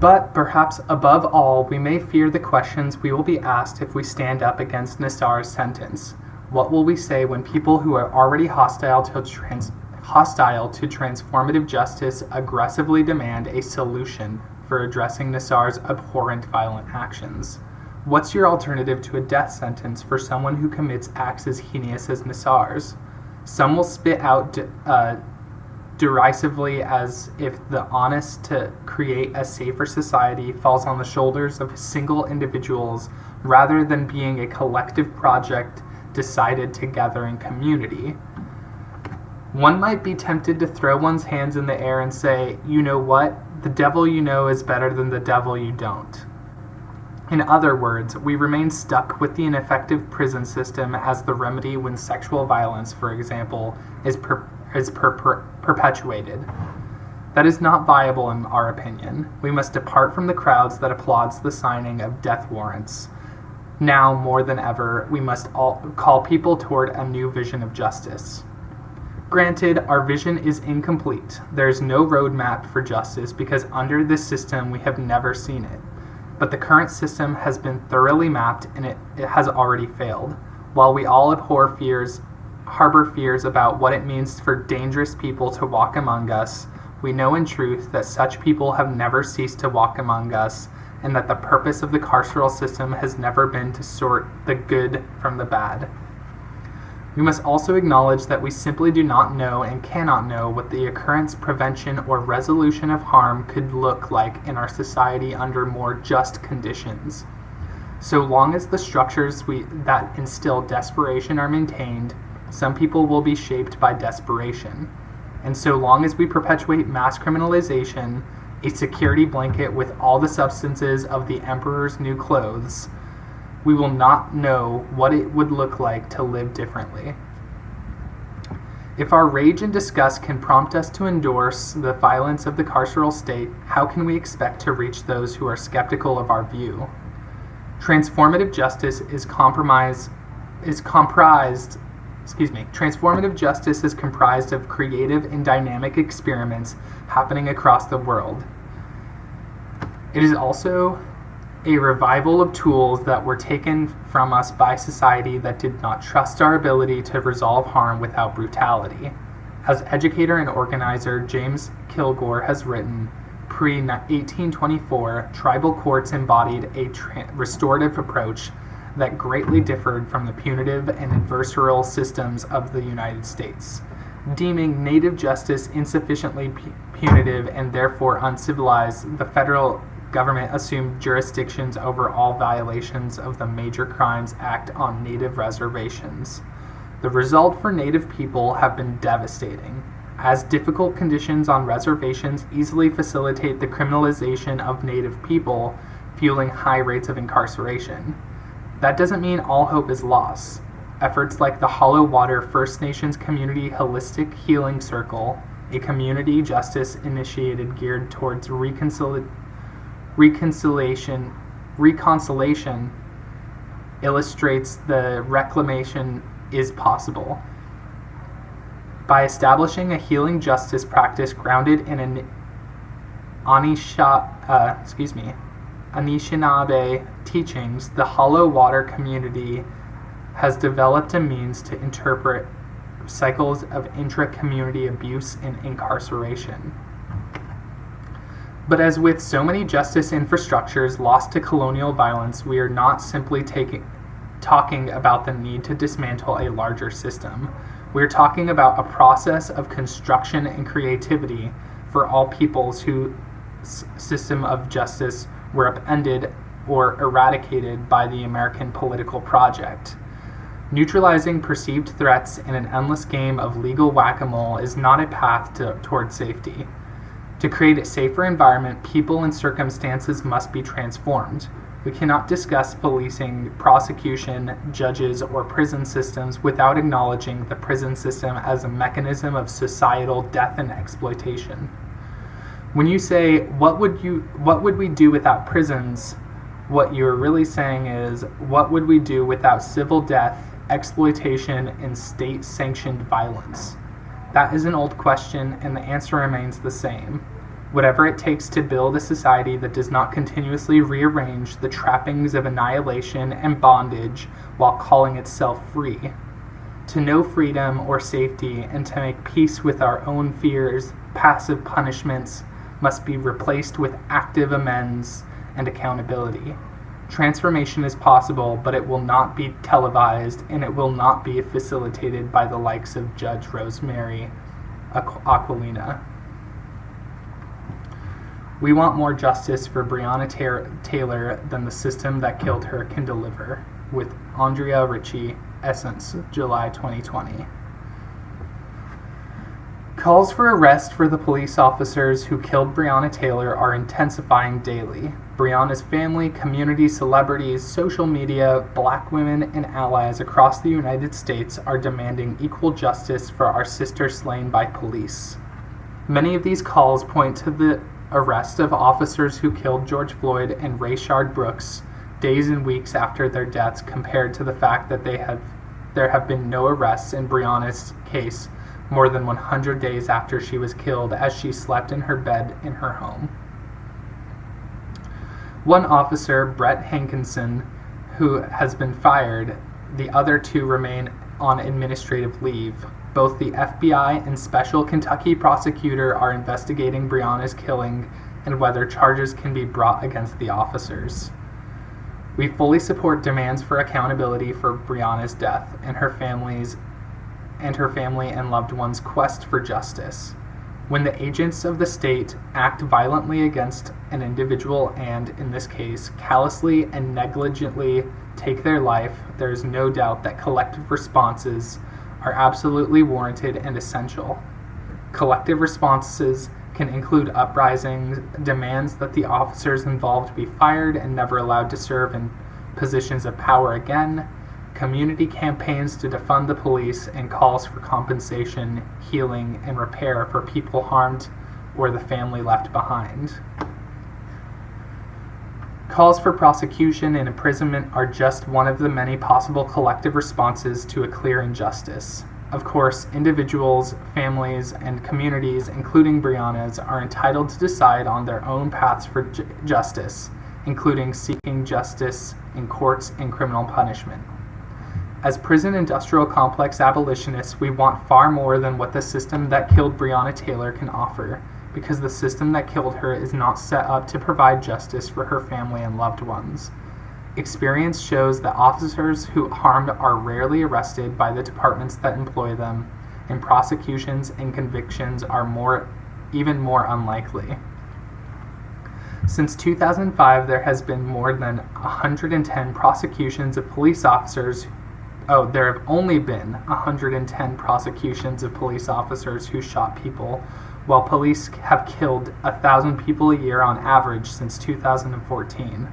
But perhaps above all, we may fear the questions we will be asked if we stand up against Nassar's sentence. What will we say when people who are already hostile to transformative justice aggressively demand a solution for addressing Nassar's abhorrent violent actions? What's your alternative to a death sentence for someone who commits acts as heinous as Nassar's? Some will spit out derisively as if the onus to create a safer society falls on the shoulders of single individuals rather than being a collective project decided together in community. One might be tempted to throw one's hands in the air and say, you know what? The devil you know is better than the devil you don't. In other words, we remain stuck with the ineffective prison system as the remedy when sexual violence, for example, is perpetuated. That is not viable in our opinion. We must depart from the crowds that applauds the signing of death warrants. Now, more than ever, we must all call people toward a new vision of justice. Granted, our vision is incomplete. There is no roadmap for justice because under this system we have never seen it. But the current system has been thoroughly mapped and it has already failed. While we all harbor fears about what it means for dangerous people to walk among us, we know in truth that such people have never ceased to walk among us, and that the purpose of the carceral system has never been to sort the good from the bad. We must also acknowledge that we simply do not know and cannot know what the occurrence, prevention, or resolution of harm could look like in our society under more just conditions. So long as the structures that instill desperation are maintained, some people will be shaped by desperation. And so long as we perpetuate mass criminalization, a security blanket with all the substances of the emperor's new clothes, we will not know what it would look like to live differently. If our rage and disgust can prompt us to endorse the violence of the carceral state, how can we expect to reach those who are skeptical of our view? Transformative justice is comprised of creative and dynamic experiments happening across the world. It is also a revival of tools that were taken from us by society that did not trust our ability to resolve harm without brutality. As educator and organizer James Kilgore has written, pre-1824, tribal courts embodied a restorative approach that greatly differed from the punitive and adversarial systems of the United States. Deeming native justice insufficiently punitive and therefore uncivilized, the federal government assumed jurisdictions over all violations of the Major Crimes Act on native reservations. The result for native people have been devastating, as difficult conditions on reservations easily facilitate the criminalization of native people, fueling high rates of incarceration. That doesn't mean all hope is lost. Efforts like the Hollow Water First Nations Community Holistic Healing Circle, a community justice initiative geared towards reconciliation, illustrates the reclamation is possible. By establishing a healing justice practice grounded in an Anishinaabe teachings, the Hollow Water community has developed a means to interpret cycles of intra-community abuse and incarceration. But as with so many justice infrastructures lost to colonial violence, we are not simply talking about the need to dismantle a larger system. We're talking about a process of construction and creativity for all peoples whose system of justice were upended or eradicated by the American political project. Neutralizing perceived threats in an endless game of legal whack-a-mole is not a path toward safety. To create a safer environment, people and circumstances must be transformed. We cannot discuss policing, prosecution, judges, or prison systems without acknowledging the prison system as a mechanism of societal death and exploitation. When you say, what would we do without prisons? What you're really saying is, what would we do without civil death, exploitation, and state-sanctioned violence? That is an old question, and the answer remains the same. whatever it takes to build a society that does not continuously rearrange the trappings of annihilation and bondage while calling itself free. To know freedom or safety and to make peace with our own fears, passive punishments must be replaced with active amends and accountability. Transformation is possible, but it will not be televised and it will not be facilitated by the likes of Judge Rosemary Aquilina. We want more justice for Breonna Taylor than the system that killed her can deliver. With Andrea Ritchie, Essence, July 2020. Calls for arrest for the police officers who killed Breonna Taylor are intensifying daily. Breonna's family, community, celebrities, social media, black women, and allies across the United States are demanding equal justice for our sister slain by police. Many of these calls point to the arrest of officers who killed George Floyd and Rayshard Brooks days and weeks after their deaths, compared to the fact that there have been no arrests in Breonna's case more than 100 days after she was killed as she slept in her bed in her home. One officer, Brett Hankinson, who has been fired, the other two remain on administrative leave. Both the FBI and Special Kentucky Prosecutor are investigating Breonna's killing and whether charges can be brought against the officers. We fully support demands for accountability for Breonna's death and her family and loved ones' quest for justice. When the agents of the state act violently against an individual and, in this case, callously and negligently take their life, there is no doubt that collective responses are absolutely warranted and essential. Collective responses can include uprisings, demands that the officers involved be fired and never allowed to serve in positions of power again, community campaigns to defund the police, and calls for compensation, healing, and repair for people harmed or the family left behind. Calls for prosecution and imprisonment are just one of the many possible collective responses to a clear injustice. Of course, individuals, families, and communities, including Breonna's, are entitled to decide on their own paths for justice, including seeking justice in courts and criminal punishment. As prison industrial complex abolitionists, we want far more than what the system that killed Breonna Taylor can offer, because the system that killed her is not set up to provide justice for her family and loved ones. Experience shows that officers who harmed are rarely arrested by the departments that employ them, and prosecutions and convictions are even more unlikely. Since 2005, there has been more than 110 prosecutions of police officers. There have only been 110 prosecutions of police officers who shot people, while police have killed 1,000 people a year on average since 2014.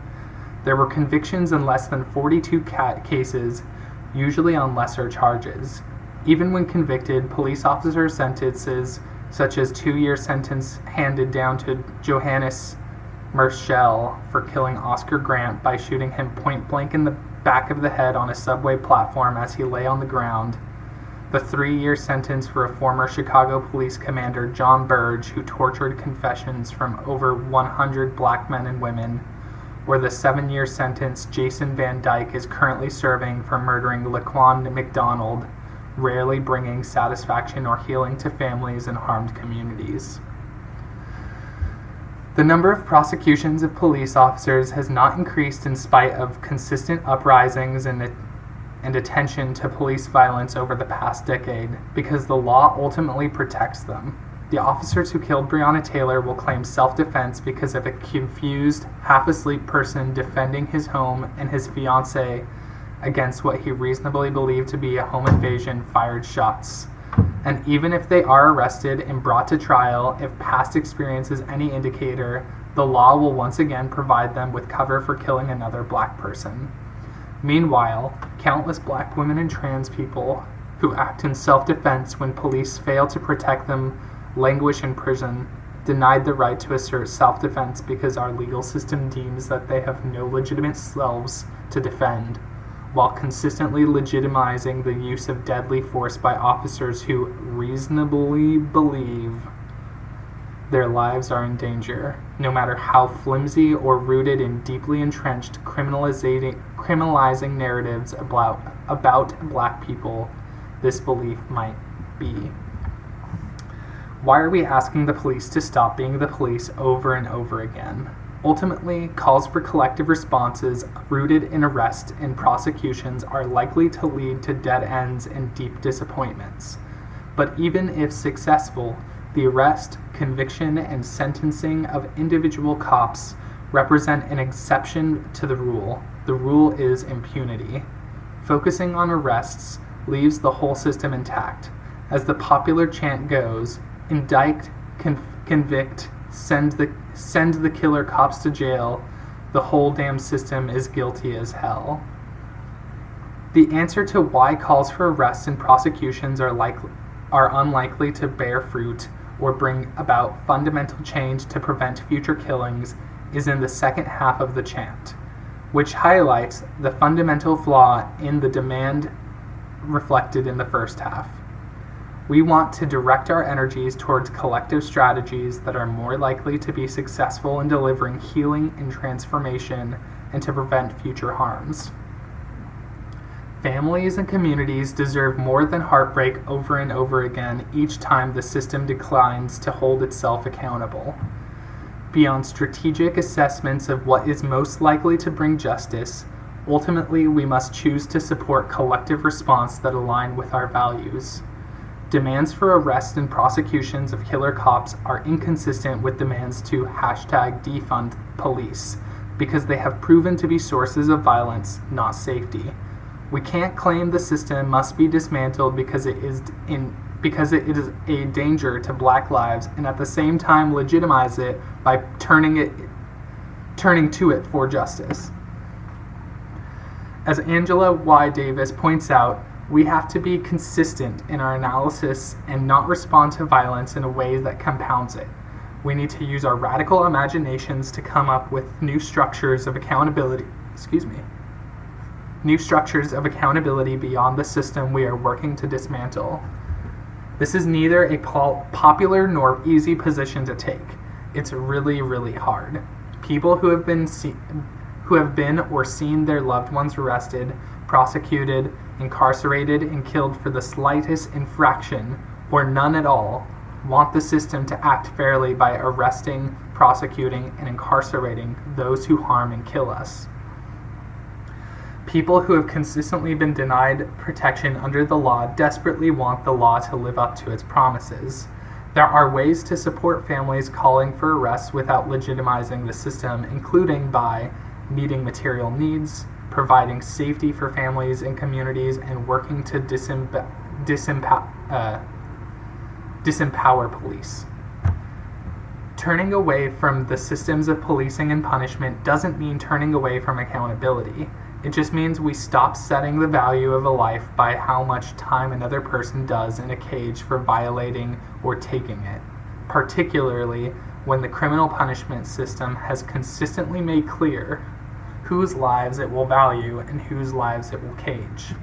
There were convictions in less than 42 cases, usually on lesser charges. Even when convicted, police officer sentences, such as 2-year sentence handed down to Johannes Marshall for killing Oscar Grant by shooting him point blank in the back of the head on a subway platform as he lay on the ground, the 3-year sentence for a former Chicago police commander, John Burge, who tortured confessions from over 100 black men and women, or the 7-year sentence Jason Van Dyke is currently serving for murdering Laquan McDonald, rarely bringing satisfaction or healing to families in harmed communities. The number of prosecutions of police officers has not increased in spite of consistent uprisings and attention to police violence over the past decade, because the law ultimately protects them. The officers who killed Breonna Taylor will claim self-defense because of a confused, half-asleep person defending his home and his fiancée against what he reasonably believed to be a home invasion fired shots. And even if they are arrested and brought to trial, if past experience is any indicator, the law will once again provide them with cover for killing another black person. Meanwhile, countless black women and trans people who act in self-defense when police fail to protect them languish in prison, denied the right to assert self-defense because our legal system deems that they have no legitimate selves to defend, while consistently legitimizing the use of deadly force by officers who reasonably believe Their lives are in danger, no matter how flimsy or rooted in deeply entrenched criminalizing narratives about black people this belief might be. Why are we asking the police to stop being the police over and over again? Ultimately, calls for collective responses rooted in arrest and prosecutions are likely to lead to dead ends and deep disappointments. But even if successful, the arrest, conviction, and sentencing of individual cops represent an exception to the rule. The rule is impunity. Focusing on arrests leaves the whole system intact. As the popular chant goes, indict, convict, send the killer cops to jail, the whole damn system is guilty as hell. The answer to why calls for arrests and prosecutions are unlikely to bear fruit or bring about fundamental change to prevent future killings is in the second half of the chant, which highlights the fundamental flaw in the demand reflected in the first half. We want to direct our energies towards collective strategies that are more likely to be successful in delivering healing and transformation and to prevent future harms. Families and communities deserve more than heartbreak over and over again each time the system declines to hold itself accountable. Beyond strategic assessments of what is most likely to bring justice, ultimately we must choose to support collective response that align with our values. Demands for arrest and prosecutions of killer cops are inconsistent with demands to #defund police because they have proven to be sources of violence, not safety. We can't claim the system must be dismantled because it is a danger to black lives and at the same time legitimize it by turning to it for justice. As Angela Y. Davis points out, we have to be consistent in our analysis and not respond to violence in a way that compounds it. We need to use our radical imaginations to come up with new structures of accountability beyond the system we are working to dismantle. This is neither a popular nor easy position to take. It's really, really hard. People who have been or seen their loved ones arrested, prosecuted, incarcerated, and killed for the slightest infraction, or none at all, want the system to act fairly by arresting, prosecuting, and incarcerating those who harm and kill us. People who have consistently been denied protection under the law desperately want the law to live up to its promises. There are ways to support families calling for arrests without legitimizing the system, including by meeting material needs, providing safety for families and communities, and working to disempower police. Turning away from the systems of policing and punishment doesn't mean turning away from accountability. It just means we stop setting the value of a life by how much time another person does in a cage for violating or taking it, particularly when the criminal punishment system has consistently made clear whose lives it will value and whose lives it will cage.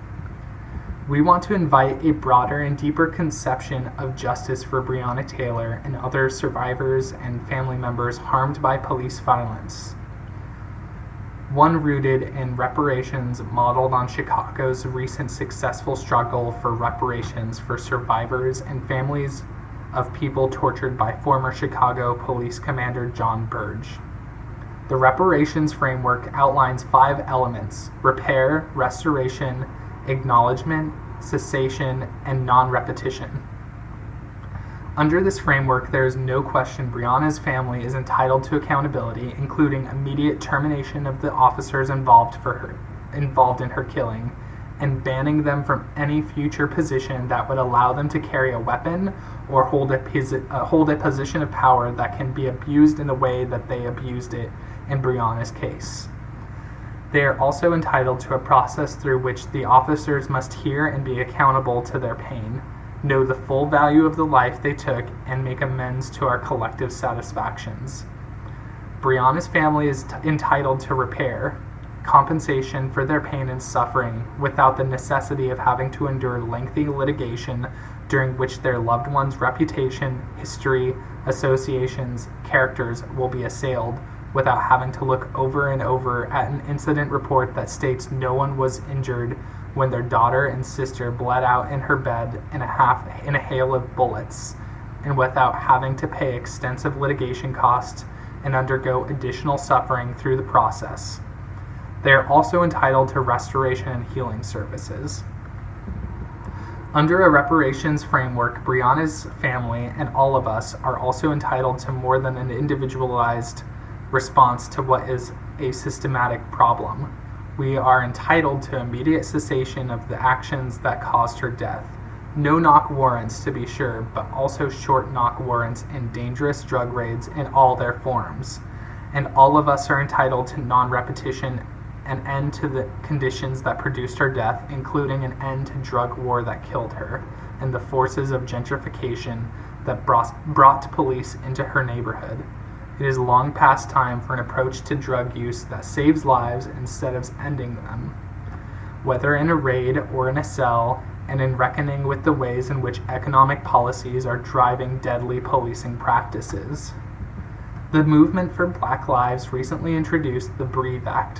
We want to invite a broader and deeper conception of justice for Breonna Taylor and other survivors and family members harmed by police violence. One rooted in reparations modeled on Chicago's recent successful struggle for reparations for survivors and families of people tortured by former Chicago Police Commander John Burge. The reparations framework outlines 5 elements: repair, restoration, acknowledgement, cessation, and non-repetition. Under this framework, there is no question Breonna's family is entitled to accountability, including immediate termination of the officers involved in her killing, and banning them from any future position that would allow them to carry a weapon or hold a position of power that can be abused in the way that they abused it in Breonna's case. They are also entitled to a process through which the officers must hear and be accountable to their pain, know the full value of the life they took, and make amends to our collective satisfactions. Breonna's family is entitled to repair, compensation for their pain and suffering without the necessity of having to endure lengthy litigation during which their loved one's reputation, history, associations, characters will be assailed without having to look over and over at an incident report that states no one was injured when their daughter and sister bled out in her bed in a hail of bullets, and without having to pay extensive litigation costs and undergo additional suffering through the process. They are also entitled to restoration and healing services. Under a reparations framework, Brianna's family and all of us are also entitled to more than an individualized response to what is a systematic problem. We are entitled to immediate cessation of the actions that caused her death. No-knock warrants, to be sure, but also short-knock warrants and dangerous drug raids in all their forms. And all of us are entitled to non-repetition, an end to the conditions that produced her death, including an end to drug war that killed her, and the forces of gentrification that brought police into her neighborhood. It is long past time for an approach to drug use that saves lives instead of ending them, whether in a raid or in a cell, and in reckoning with the ways in which economic policies are driving deadly policing practices. The movement for Black Lives recently introduced the Breathe Act,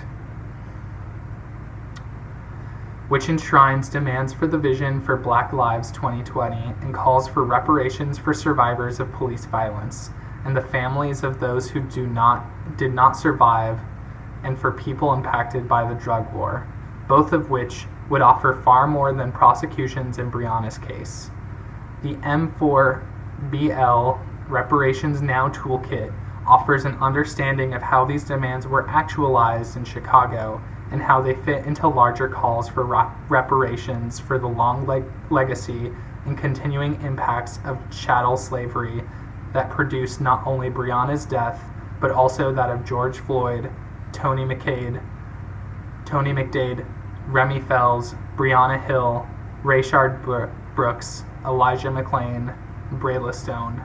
which enshrines demands for the Vision for Black Lives 2020 and calls for reparations for survivors of police violence and the families of those who did not survive, and for people impacted by the drug war, both of which would offer far more than prosecutions in Brianna's case. The M4BL Reparations Now Toolkit offers an understanding of how these demands were actualized in Chicago and how they fit into larger calls for reparations for the long legacy and continuing impacts of chattel slavery that produced not only Breonna's death, but also that of George Floyd, Tony McDade, Remy Fells, Breonna Hill, Rayshard Brooks, Elijah McClain, Brayla Stone,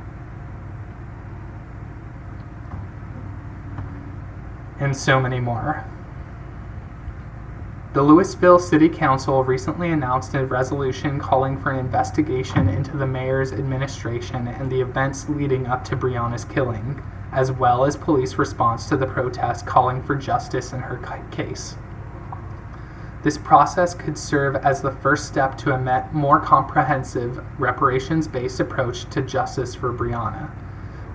and so many more. The Louisville City Council recently announced a resolution calling for an investigation into the mayor's administration and the events leading up to Breonna's killing, as well as police response to the protest calling for justice in her case. This process could serve as the first step to a more comprehensive, reparations-based approach to justice for Breonna.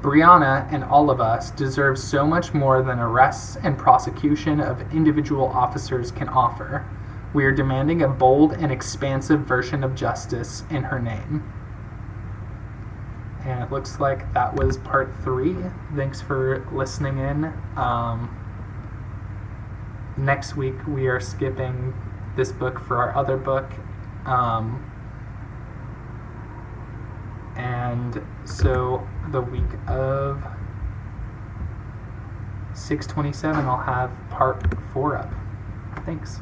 Breonna and all of us deserve so much more than arrests and prosecution of individual officers can offer. We are demanding a bold and expansive version of justice in her name. And it looks like that was part 3. Thanks for listening in. Next week we are skipping this book for our other book. And so the week of 6/27 I'll have part 4 up. Thanks.